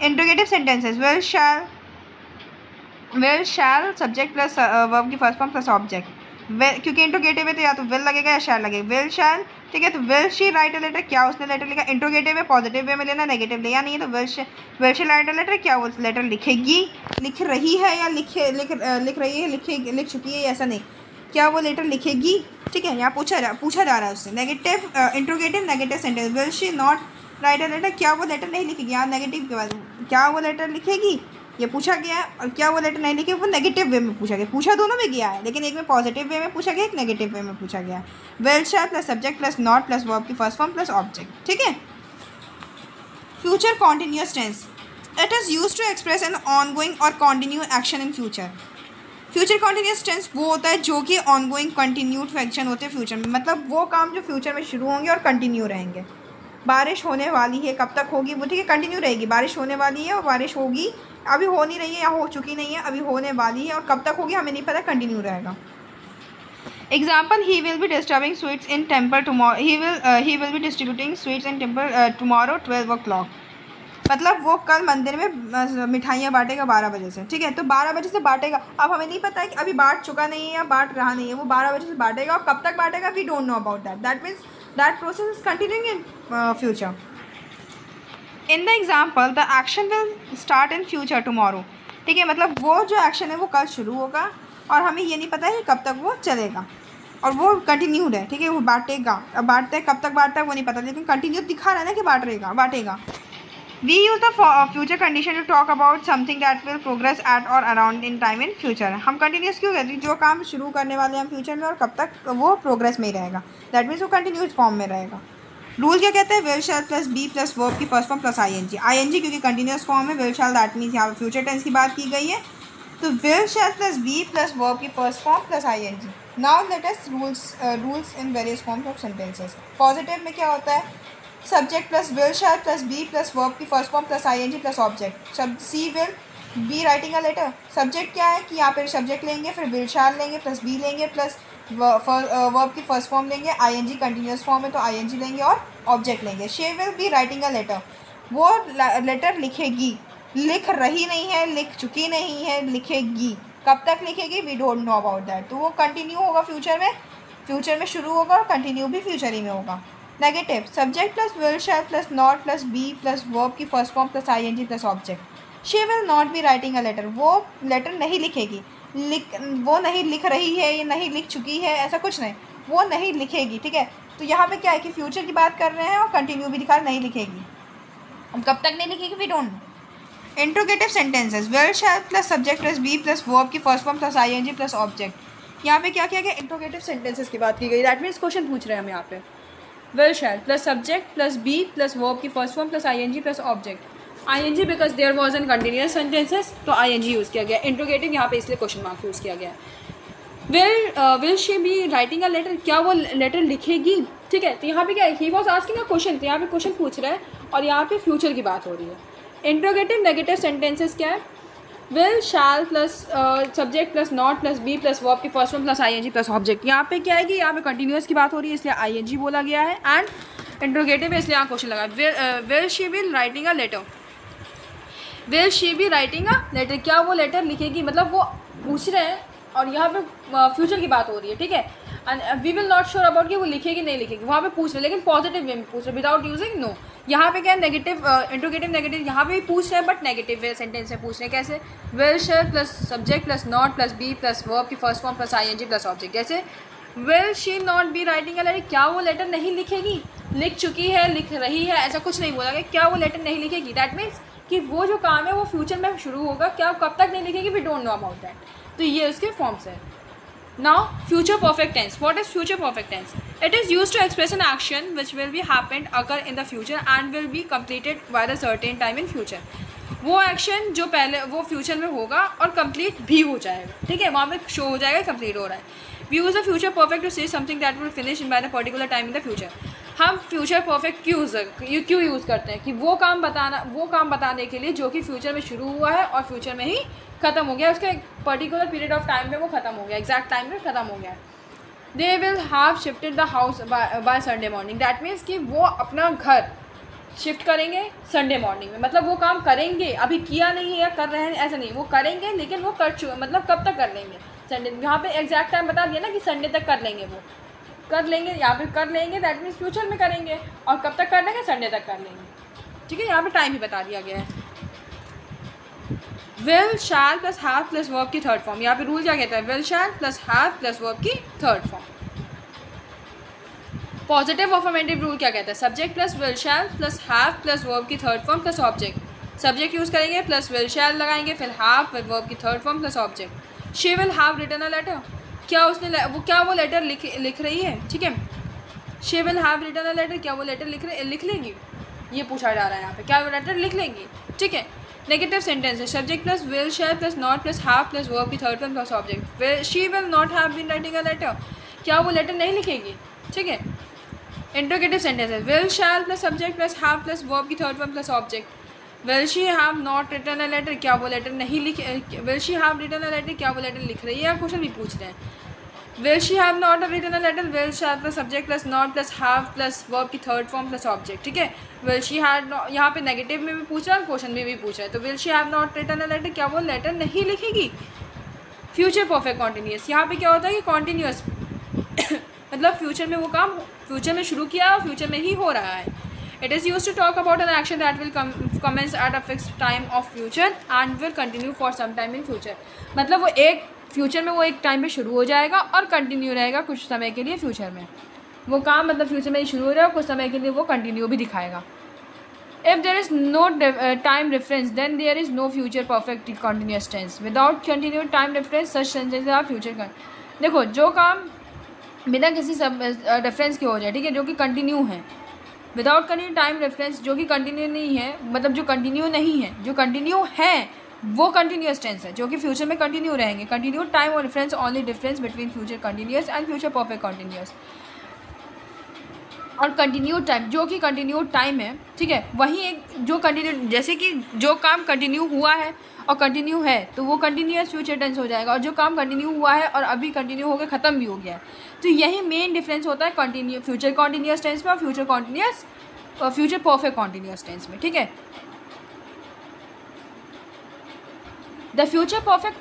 Interrogative sentences, will shall subject plus verb की फर्स्ट फॉर्म प्लस ऑब्जेक्ट। क्योंकि इंट्रोगेटिव है तो या तो विल लगेगा या शैल लगेगा, विल शैल, ठीक है। तो will she write a letter, क्या उसने लेटर लिखा, इंट्रोगेटिव है, पॉजिटिव वे में लेना, नेगेटिव लिया नहीं है, तो will she write a letter, क्या वो लेटर लिखेगी, लिख रही है या लिख रही है, लिख चुकी है, ऐसा नहीं, क्या वो लेटर लिखेगी, ठीक है। यहाँ पूछा जा रहा है उससे। Negative interrogative negative sentence, will she not write a letter, क्या वो लेटर नहीं लिखेगी, यहाँ नेगेटिव के बाद क्या वो लेटर लिखेगी, ये पूछा गया है, और क्या वो लेटर नहीं लिखे, वो नेगेटिव वे में पूछा गया, पूछा दोनों में गया है, लेकिन एक में पॉजिटिव वे में पूछा गया, एक नेगेटिव वे में पूछा गया है। Will shall plus subject plus not plus verb की फर्स्ट फॉर्म प्लस ऑब्जेक्ट, ठीक है। Future continuous tense, it is use to express an ongoing और continue action in future. Future continuous tense वो होता है जो कि ऑनगोइंग कंटिन्यूड एक्शन होते हैं फ्यूचर में, मतलब वो काम जो फ्यूचर में शुरू होंगे और कंटिन्यू रहेंगे। बारिश होने वाली है, कब तक होगी, वो ठीक है कंटिन्यू रहेगी, बारिश होने वाली है और बारिश होगी, अभी हो नहीं रही है या हो चुकी नहीं है, अभी होने वाली है, और कब तक होगी हमें नहीं पता, कंटिन्यू रहेगा। Example, he will be distributing sweets in temple tomorrow, he will be distributing sweets in temple tomorrow 12 o'clock, मतलब वो कल मंदिर में मिठाइयाँ बांटेगा 12 बजे से, ठीक है। तो 12 बजे से बांटेगा, अब हमें नहीं पता है कि अभी बांट चुका नहीं है या बांट रहा नहीं है, वो 12 बजे से बांटेगा, और कब तक बांटेगा we don't know about that, that means that process is continuing in future. In the example, the action will start in future tomorrow, ठीक है, मतलब वो जो एक्शन है वो कल शुरू होगा और हमें ये नहीं पता है कि कब तक वो चलेगा, और वो कंटिन्यूड है, ठीक है, वो बांटेगा, अब बांटते हैं कब तक बांटता है वो नहीं पता, लेकिन कंटिन्यू दिखा रहा है ना कि बांटेगा। We use the future condition to talk about something that will progress at or around in time in future। हम कंटिन्यूस क्यों कहते हैं, जो काम शुरू करने वाले हैं फ्यूचर में और कब तक वो प्रोग्रेस में ही रहेगा, दैट मीन्स वो कंटिन्यूस फॉर्म में रहेगा। रूल क्या कहते हैं, will shall plus be plus verb की फर्स्ट फॉर्म प्लस आईएनजी क्योंकि कंटिन्यूस फॉर्म है, विल शैल दैट मीन्स यहाँ फ्यूचर टेंस की बात की गई है, तो will shall plus be plus verb की first form plus ING. Now let us rules in various forms of sentences. Positive में क्या होता है, subject plus will shall plus be plus verb की first form plus ING plus object. She will be writing a letter, subject क्या है कि यहाँ पर सब्जेक्ट लेंगे, फिर विल शैल लेंगे प्लस बी लेंगे प्लस वर्ब की फर्स्ट फॉर्म लेंगे, आईएनजी कंटिन्यूस फॉर्म है तो आईएनजी लेंगे और ऑब्जेक्ट लेंगे। She will be writing a letter, वो लेटर लिखेगी, लिख रही नहीं है, लिख चुकी नहीं है, लिखेगी। कब तक लिखेगी? We don't know about that. तो वो कंटिन्यू होगा फ्यूचर में शुरू होगा और कंटिन्यू भी फ्यूचर ही में होगा। Negative, subject plus will shall plus not plus be plus verb की first form plus ING plus object. She will not be writing a letter, वो लेटर नहीं लिखेगी, वो नहीं लिख रही है, ये नहीं लिख चुकी है, ऐसा कुछ नहीं, वो नहीं लिखेगी। ठीक है, तो यहाँ पे क्या है कि फ्यूचर की बात कर रहे हैं और कंटिन्यू भी दिखा, नहीं लिखेगी। अब कब तक नहीं लिखेगी? We don't know. Interrogative sentences, will shall plus subject plus be plus verb की first form plus ING plus object. यहाँ पे क्या किया गया? इंट्रोगेटिव सेंटेंसेस की बात की गई। दैट मीन्स क्वेश्चन पूछ रहे हैं हम यहाँ पे। Will shall plus subject plus be plus verb की first form plus ING plus object. ING because there was an continuous sentences, तो आईएनजी यूज़ किया गया। इंट्रोगेटिव यहाँ पे इसलिए क्वेश्चन मार्क यूज़ किया गया। Will she be writing a letter, क्या वो लेटर लिखेगी? ठीक है, तो यहाँ पे क्या है? He was asking a question, तो यहाँ पे क्वेश्चन पूछ रहा है और यहाँ पे फ्यूचर की बात हो रही है। इंट्रोगेटिव नेगेटिव सेंटेंसेस क्या है? Will shall plus subject plus not plus be plus verb की first form plus ING plus object. यहाँ पे क्या है कि यहाँ पे कंटिन्यूअस की बात हो रही है इसलिए आईएनजी बोला गया है, एंड इंट्रोगेटिव है इसलिए यहाँ क्वेश्चन लगा। Will she be writing a letter, will she be writing a letter, क्या वो लेटर लिखेगी? मतलब वो पूछ रहे हैं और यहाँ पे फ्यूचर की बात हो रही है। ठीक है, and we will not sure about कि वो लिखेगी नहीं लिखेगी, वहाँ पे पूछ रहे, लेकिन पॉजिटिव वे में पूछ रहे, विदाउट यूजिंग नो। यहाँ पे क्या है? नेगेटिव, इंट्रोगेटिव नेगेटिव, यहाँ पे भी पूछ रहे हैं बट नेगेटिव वे सेंटेंस से पूछ रहे हैं। कैसे? Will shall plus subject plus not plus be plus verb की first form plus ING plus object. जैसे will she not be writing a letter, क्या वो लेटर नहीं लिखेगी? लिख चुकी है, लिख रही है, ऐसा कुछ नहीं बोला गया। क्या वो लेटर नहीं लिखेगी? दैट मीन्स कि वो जो काम है वो फ्यूचर में शुरू होगा। क्या कब तक नहीं लिखेगी? We don't know about that. तो ये उसके फॉर्म्स है। Now, future perfect tense. What is future perfect tense? It is used to express an action which will be happened occur in the future and will be completed by the certain time in future. वो action जो पहले वो future में होगा और complete भी हो जाएगा। ठीक है, वहाँ पे शो हो जाएगा कंप्लीट हो रहा है। We use the future perfect to say something that will finish in by the particular time in the future. हम फ्यूचर परफेक्ट क्यों यूज़ करते हैं? कि वो काम बताने के लिए जो कि फ्यूचर में शुरू हुआ है और फ्यूचर में ही ख़त्म हो गया, उसके पर्टिकुलर पीरियड ऑफ टाइम पे वो ख़त्म हो गया, एग्जैक्ट टाइम पे ख़त्म हो गया। They will have shifted the house by Sunday morning, that means कि वो अपना घर शिफ्ट करेंगे संडे मॉर्निंग में। मतलब वो काम करेंगे, अभी किया नहीं है या कर रहे हैं ऐसा नहीं, वो करेंगे लेकिन वो कर चुके, मतलब कब तक कर लेंगे? संडे। यहाँ पे एग्जैक्ट टाइम बता दिया ना कि संडे तक कर लेंगे, वो कर लेंगे, यहाँ पे कर लेंगे, दैट मीन्स फ्यूचर में करेंगे, और कब तक कर लेंगे? संडे तक कर लेंगे। ठीक है, यहाँ पे टाइम भी बता दिया गया है। Will shall plus have plus verb की थर्ड फॉर्म, यहाँ पे रूल क्या कहता है? Will shall plus have plus verb की third form. Positive affirmative rule क्या कहता है? Subject plus will shall plus have plus verb की third form plus object. Subject use करेंगे प्लस विल शैल लगाएंगे, फिर हैव फिर वर्ब की third form plus object. She will have written a letter, क्या वो लेटर लिख रही है? ठीक है, she will have written a letter, क्या वो लेटर लिख लेंगी? ये पूछा जा रहा है यहाँ पे, क्या वो लेटर लिख लेंगी? ठीक है। नेगेटिव सेंटेंस है subject plus will shall plus not plus have plus verb की third form plus object. She will not have been writing a letter, क्या वो लेटर नहीं लिखेगी? ठीक है। इंट्रोगेटिव सेंटेंस है will shall plus subject plus have plus verb की third form plus object. Will she have not written a letter, क्या वो लेटर नहीं will she have written a letter, क्या वो लेटर लिख रही है? या क्वेश्चन भी पूछ रहे हैं। Will she have not written a letter, will shall plus subject plus not plus have plus verb की थर्ड फॉर्म प्लस ऑब्जेक्ट। ठीक है, विल शी हैव, यहाँ पे नेगेटिव में भी पूछ रहा है, क्वेश्चन में भी पूछ रहा है। तो will she have not written a letter, क्या वो लेटर नहीं लिखेगी? फ्यूचर परफेक्ट कॉन्टिन्यूस, यहाँ पे क्या होता है कि कॉन्टिन्यूस मतलब फ्यूचर में वो काम फ्यूचर में शुरू किया और फ्यूचर में ही हो रहा है। It is use to talk about an action that will commence at a fix time of future and will continue for some time in future. मतलब वो एक फ्यूचर में वो एक टाइम पे शुरू हो जाएगा और कंटिन्यू रहेगा कुछ समय के लिए फ्यूचर में। वो काम मतलब फ्यूचर में ही शुरू हो रहा है, कुछ समय के लिए वो कंटिन्यू भी दिखाएगा। If there is no time reference then there is no future perfect continuous tense. Without continued time reference such sentences are future. देखो जो काम बिना किसी सब रेफरेंस के हो जाए, ठीक है, जो कि कंटिन्यू है, विदाउट कंटिन्यू टाइम रेफरेंस, जो कि कंटिन्यू नहीं है, मतलब जो कंटिन्यू नहीं है, जो कंटिन्यू है वो कंटिन्यूअस टेंस है, जो कि फ्यूचर में कंटिन्यू रहेंगे। कंटिन्यू टाइम और reference only difference between future continuous and future perfect continuous. और कंटिन्यूड टाइम, जो कि कंटिन्यूड टाइम है, ठीक है, वही एक जो कंटिन्यू, जैसे कि जो काम कंटिन्यू हुआ है और कंटिन्यू है तो वो कंटिन्यूअस फ्यूचर टेंस हो जाएगा, और जो काम कंटिन्यू हुआ है और अभी कंटिन्यू होकर ख़त्म भी हो गया है, तो यही मेन डिफरेंस होता है कंटिन्यू फ्यूचर कॉन्टीन्यूअस टेंस में और फ्यूचर कॉन्टीन्यूअस और फ्यूचर परफेक्ट कॉन्टीन्यूअस टेंस में, ठीक है। The future perfect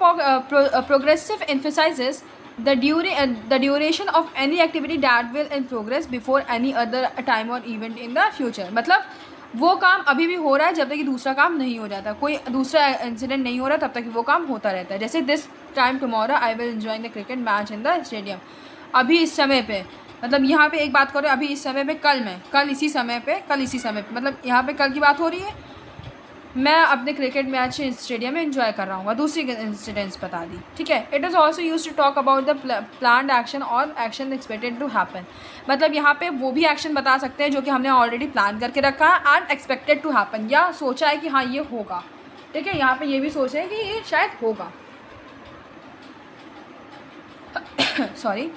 progressive emphasizes the duration of any activity that will in progress before any other time or event in the future। मतलब वो काम अभी भी हो रहा है जब तक कि दूसरा काम नहीं हो जाता, कोई दूसरा इंसिडेंट नहीं हो रहा तब तक वो काम होता रहता है। जैसे this time tomorrow I will enjoy the cricket match in the stadium. अभी इस समय पे, मतलब यहाँ पे एक बात करो, अभी इस समय पे, कल इसी समय पे, मतलब यहाँ पे कल की बात हो रही है, मैं अपने क्रिकेट मैच स्टेडियम में एंजॉय कर रहा हूँ, दूसरी इंसिडेंट्स बता दी, ठीक है। It is also use to talk about the planned action और एक्शन एक्सपेक्टेड टू हैपन। मतलब यहाँ पे वो भी एक्शन बता सकते हैं जो कि हमने ऑलरेडी प्लान करके रखा है, एंड एक्सपेक्टेड टू हैपन, या सोचा है कि हाँ ये होगा, ठीक है। यहाँ पे ये भी सोच है कि ये शायद होगा sorry.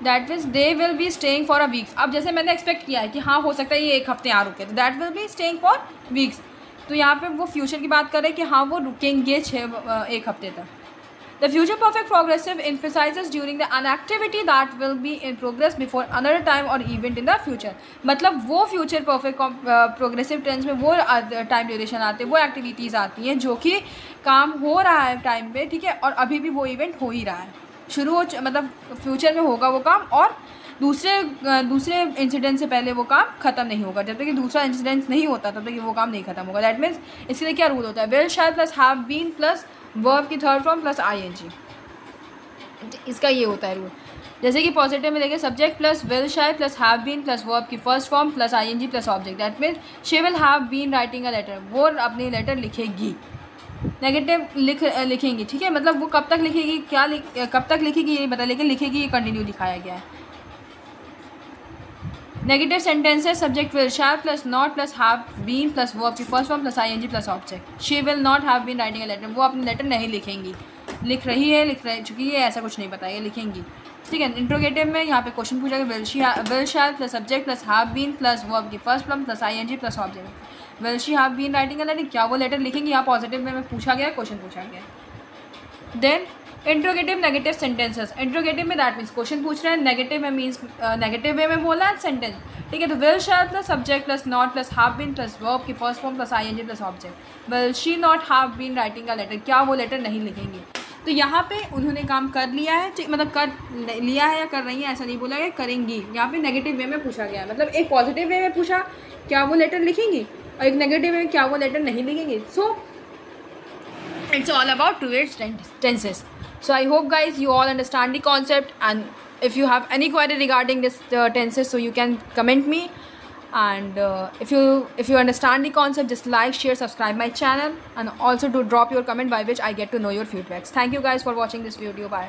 That means they will be staying for a weeks. अब जैसे मैंने एक्सपेक्ट किया है कि हाँ हो सकता है ये एक हफ्ते यहाँ रुके, तो that will be staying for weeks. तो यहाँ पे वो फ्यूचर की बात कर रहे हैं कि हाँ वो रुकेंगे एक हफ्ते तक। The future perfect progressive emphasizes during the an activity that will be in progress before another time or event in the future। मतलब वो फ्यूचर परफेक्ट प्रोग्रेसिव टेंस में वो टाइम ड्यूरेशन आते हैं, वो एक्टिविटीज़ आती हैं जो कि काम हो रहा है टाइम पे, ठीक है, और अभी भी वो इवेंट हो ही रहा है, शुरू हो, मतलब फ्यूचर में होगा वो काम, और दूसरे इंसिडेंट से पहले वो काम ख़त्म नहीं होगा। जब तक कि दूसरा इंसिडेंट नहीं होता तब तक कि वो काम नहीं ख़त्म होगा। दैट मीन्स इसके लिए क्या रूल होता है, will shall plus have been plus verb की थर्ड फॉर्म प्लस आईएनजी, इसका ये होता है रूल। जैसे कि पॉजिटिव में देखें, subject plus will shall plus have been plus verb की first form plus ING plus object. That means she will have been writing a letter, वो अपनी लेटर लिखेगी। नेगेटिव लिखेंगी, ठीक है, मतलब वो कब तक लिखेगी, कब तक लिखेगी ये नहीं पता, लेकिन लिखेगी ये कंटिन्यू दिखाया गया है। Negative sentences, subject will shall plus not plus have been plus verb की first form plus ING plus object. She will not have been writing a letter, वो अपनी लेटर नहीं लिखेंगी, लिख रही है चुकी है, ऐसा कुछ नहीं बताया, लिखेंगी, ठीक है। इंट्रोगेटिव में यहाँ पे क्वेश्चन पूछा गया, will shall plus subject plus have been plus verb की first form plus ING plus object. Will she have been writing a letter, क्या वो लेटर लिखेंगी, यहाँ पॉजिटिव में पूछा गया, क्वेश्चन पूछा गया। Then interrogative negative sentences, interrogative में दैट मीन्स क्वेश्चन पूछ रहे हैं, नेगेटिव में मीन्स नेगेटिव वे में बोला है सेंटेंस, ठीक है। तो will shall plus subject plus not plus have been plus verb की first form plus ING plus object. Will she not have been writing a letter, क्या वो लेटर नहीं लिखेंगी। तो यहाँ पे उन्होंने काम कर लिया है, मतलब कर लिया है या कर रही है, ऐसा नहीं बोला गया, करेंगी। यहाँ पे नेगेटिव वे में पूछा गया है, मतलब एक पॉजिटिव वे में पूछा क्या वो लेटर लिखेंगी, और एक नेगेटिव में क्या वो लेटर नहीं लिखेंगे। So it's all about to its tenses. So I hope guys you all understand the concept, and if you have any query regarding this tenses, so you can comment me, and if you understand the concept, just like, share, subscribe my channel, and also do drop your comment by which I get to know your feedbacks. Thank you guys for watching this video. Bye.